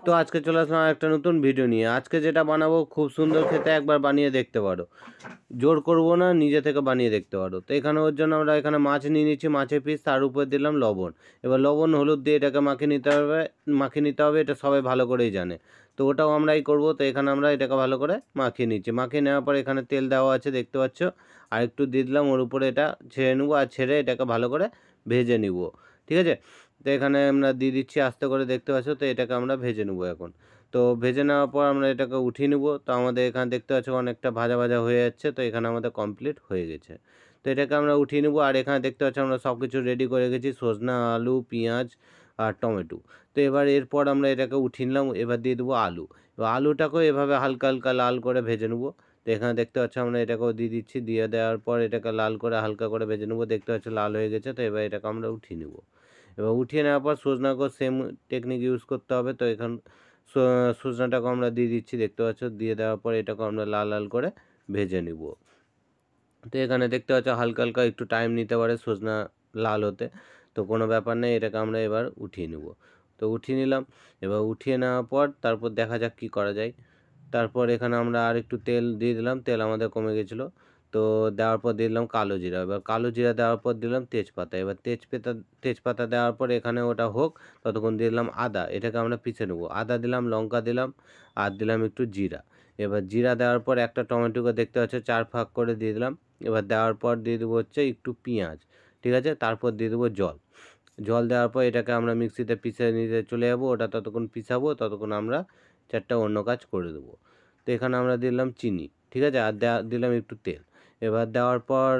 তো আজকে চলে আসলাম একটা নতুন ভিডিও নিয়ে। আজকে যেটা বানাবো খুব সুন্দর খেতে, একবার বানিয়ে দেখতে পারো। জোর করবো না, নিজে থেকে বানিয়ে দেখতে পারো। তো এখানে ওর জন্য আমরা এখানে মাছ নিয়ে নিচ্ছি, মাছের পিস, তার উপর দিলাম লবণ। এবার লবণ হলুদ দিয়ে এটাকে মাখিয়ে নিতে হবে, এটা সবাই ভালো করেই জানে। তো ওটাও আমরাই করবো। তো এখানে আমরা এটাকে ভালো করে মাখিয়ে নিচ্ছি। মাখিয়ে নেওয়ার পর এখানে তেল দেওয়া আছে দেখতে পাচ্ছ, আর একটু দিয়ে দিলাম ওর উপরে, এটা ছেড়ে নেবো, আর ছেড়ে এটাকে ভালো করে ভেজে নিব। ঠিক আছে, তো এখানে আমরা দিয়ে দিচ্ছি আস্তে করে, দেখতে পাচ্ছ। তো এটাকে আমরা ভেজে নেবো এখন। তো ভেজে নেওয়ার পর আমরা এটাকে উঠিয়ে নেব। তো আমাদের এখানে দেখতে পাচ্ছ অনেকটা ভাজা ভাজা হয়ে যাচ্ছে। তো এখানে আমাদের কমপ্লিট হয়ে গেছে। তো এটাকে আমরা উঠিয়ে নেব। আর এখানে দেখতে পাচ্ছ আমরা সব কিছু রেডি করে রেখেছি, সজনা, আলু, পেঁয়াজ আর টমেটো। তো এবার এরপর আমরা এটাকে উঠিয়ে নিলাম। এবার দিয়ে দেবো আলু। এবার আলুটাকেও এভাবে হালকা হালকা লাল করে ভেজে নেবো। তো এখানে দেখতে পাচ্ছ আমরা এটাকেও দিয়ে দিচ্ছি। দিয়ে দেওয়ার পর এটাকে লাল করে হালকা করে ভেজে নেবো। দেখতে পাচ্ছ লাল হয়ে গেছে। তো এবার এটাকে আমরা উঠিয়ে নেব। এবার উঠিয়ে নেওয়ার পর সজনাকেও সেম টেকনিক ইউজ করতে হবে। তো এখন সজনাটাকে আমরা দিয়ে দিচ্ছি, দেখতে পাচ্ছ। দিয়ে দেওয়ার পর এটাকে আমরা লাল লাল করে ভেজে নিব। তো এখানে দেখতে পাচ্ছ হালকা হালকা একটু টাইম নিতে পারে সজনা লাল হতে। তো কোনো ব্যাপার নেই, এটাকে আমরা এবার উঠিয়ে নিব। তো উঠিয়ে নিলাম। এবার উঠিয়ে নেওয়ার পর তারপর দেখা যাক কী করা যায়। তারপর এখানে আমরা আর একটু তেল দিয়ে দিলাম, তেল আমাদের কমে গেছিলো। তো দেওয়ার পর দিয়ে দিলাম কালো জিরা। এবার কালো জিরা দেওয়ার পর দিলাম তেজপাতা। এবার তেজপাতা দেওয়ার পর এখানে ওটা হোক, ততক্ষণ দিয়ে দিলাম আদা। এটাকে আমরা পিষে নেবো। আদা দিলাম, লঙ্কা দিলাম, আর দিলাম একটু জিরা। এবার জিরা দেওয়ার পর একটা টমেটোকে দেখতে পাচ্ছ 4 ভাগ করে দিয়ে দিলাম। এবার দেওয়ার পর দিয়ে দেবো হচ্ছে একটু পেঁয়াজ। ঠিক আছে, তারপর দিয়ে দেবো জল। জল দেওয়ার পর এটাকে আমরা মিক্সিতে পিষে নিতে চলে যাবো। ওটা ততক্ষণ পিষাবো, ততক্ষণ আমরা চারটা অন্য কাজ করে দেবো। তো এখানে আমরা দিলাম চিনি। ঠিক আছে, আর দিলাম একটু তেল। এবার দেওয়ার পর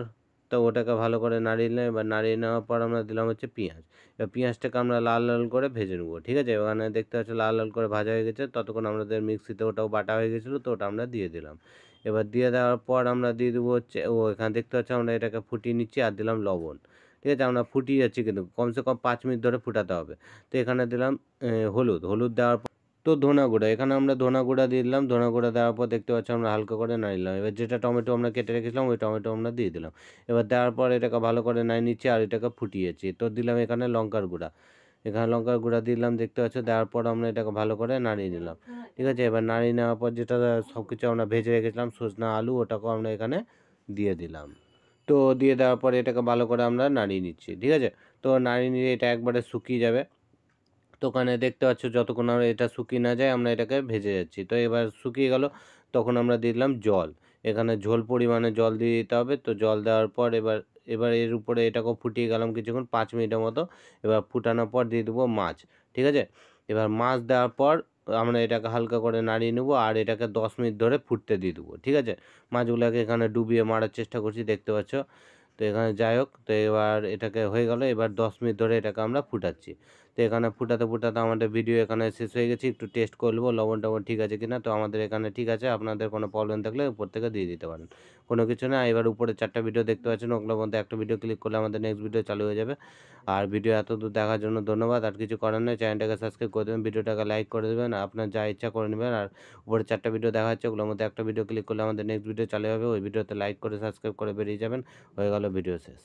তো ওটাকে ভালো করে নাড়িয়ে নিলাম। এবার নাড়িয়ে নেওয়ার পর আমরা দিলাম হচ্ছে পেঁয়াজ। এবার পেঁয়াজটাকে আমরা লাল লাল করে ভেজে নেবো। ঠিক আছে, ওখানে দেখতে পাচ্ছ লাল লাল করে ভাজা হয়ে গেছে। ততক্ষণ আমাদের মিক্সিতে ওটাও বাটা হয়ে গেছিলো। তো ওটা আমরা দিয়ে দিলাম। এবার দিয়ে দেওয়ার পর আমরা দিয়ে দেবো হচ্ছে, এখানে দেখতে পাচ্ছ আমরা এটাকে ফুটিয়ে নিচ্ছি, আর দিলাম লবণ। ঠিক আছে, আমরা ফুটিয়ে যাচ্ছি, কিন্তু কমসে কম 5 মিনিট ধরে ফুটাতে হবে। তো এখানে দিলাম হলুদ দেওয়ার পর তো ধনা গুঁড়া, এখানে আমরা ধনা গুঁড়া দিয়ে দিলাম। ধনা গুঁড়া দেওয়ার পর দেখতে পাচ্ছি আমরা হালকা করে নাড়িলাম। এবার যেটা টমেটো আমরা কেটে রেখেছিলাম, ওই টমেটো আমরা দিয়ে দিলাম। এবার দেওয়ার পর এটাকে ভালো করে নাড়িয়ে নিচ্ছি, আর এটাকে ফুটিয়েছি। তো দিলাম এখানে লঙ্কার গুঁড়া। এখানে লঙ্কার গুঁড়া দিলাম, দেখতে পাচ্ছ। দেওয়ার পর আমরা এটাকে ভালো করে নাড়িয়ে নিলাম। ঠিক আছে, এবার নাড়িয়ে নেওয়ার পর যেটা সব কিছু আমরা ভেজে রেখেছিলাম, সজনা, আলু, ওটাকেও আমরা এখানে দিয়ে দিলাম। তো দিয়ে দেওয়ার পরে এটাকে ভালো করে আমরা নাড়িয়ে নিচ্ছি। ঠিক আছে, তো নাড়িয়ে নিয়ে এটা একবারে শুকিয়ে যাবে। তো ওখানে দেখতে পাচ্ছ যতক্ষণ আমরা এটা শুকিয়ে না যায়, আমরা এটাকে ভেজে যাচ্ছি। তো এবার শুকিয়ে গেল, তখন আমরা দিলাম জল। এখানে ঝোল পরিমাণে জল দিয়ে দিতে হবে। তো জল দেওয়ার পর এবার এবার এর উপরে এটাকেও ফুটিয়ে গেলাম কিছুক্ষণ, 5 মিনিটের মতো। এবার ফুটানোর পর দিয়ে দেবো মাছ। ঠিক আছে, এবার মাছ দেওয়ার পর আমরা এটাকে হালকা করে নাড়িয়ে নেবো, আর এটাকে 10 মিনিট ধরে ফুটতে দিয়ে দেবো। ঠিক আছে, মাছগুলোকে এখানে ডুবিয়ে মারার চেষ্টা করছি, দেখতে পাচ্ছ। তো এখানে যাই হোক, তো এবার এটাকে হয়ে গেল। এবার 10 মিনিট ধরে এটাকে আমরা ফুটাচ্ছি। তো এখানে ফুটাতে ফুটাতে আমাদের ভিডিও এখানে শেষ হয়ে গেছে। একটু টেস্ট করবো লবণ টবণ ঠিক আছে কিনা। তো আমাদের এখানে ঠিক আছে, আপনাদের কোনো প্রবলেম থাকলে উপর থেকে দিয়ে দিতে পারেন, কোনো কিছু না। এবার উপরে 4টা ভিডিও দেখতে পাচ্ছেন, ওগুলোর মধ্যে একটা ভিডিও ক্লিক করলে আমাদের নেক্সট ভিডিও চালু হয়ে যাবে। আর ভিডিও এত দূর দেখার জন্য ধন্যবাদ। আর কিছু করার নেই, চ্যানেলটাকে সাবস্ক্রাইব করে দেবেন, ভিডিওটাকে লাইক করে দেবেন, আপনার যা ইচ্ছা করে নেবেন। আর উপরে 4টা ভিডিও দেখা যাচ্ছে, ওগুলোর মধ্যে একটা ভিডিও ক্লিক করলে আমাদের নেক্সট ভিডিও চালু হবে। ওই ভিডিওতে লাইক করে সাবস্ক্রাইব করে বেরিয়ে যাবেন। হয়ে গেল ভিডিও শেষ।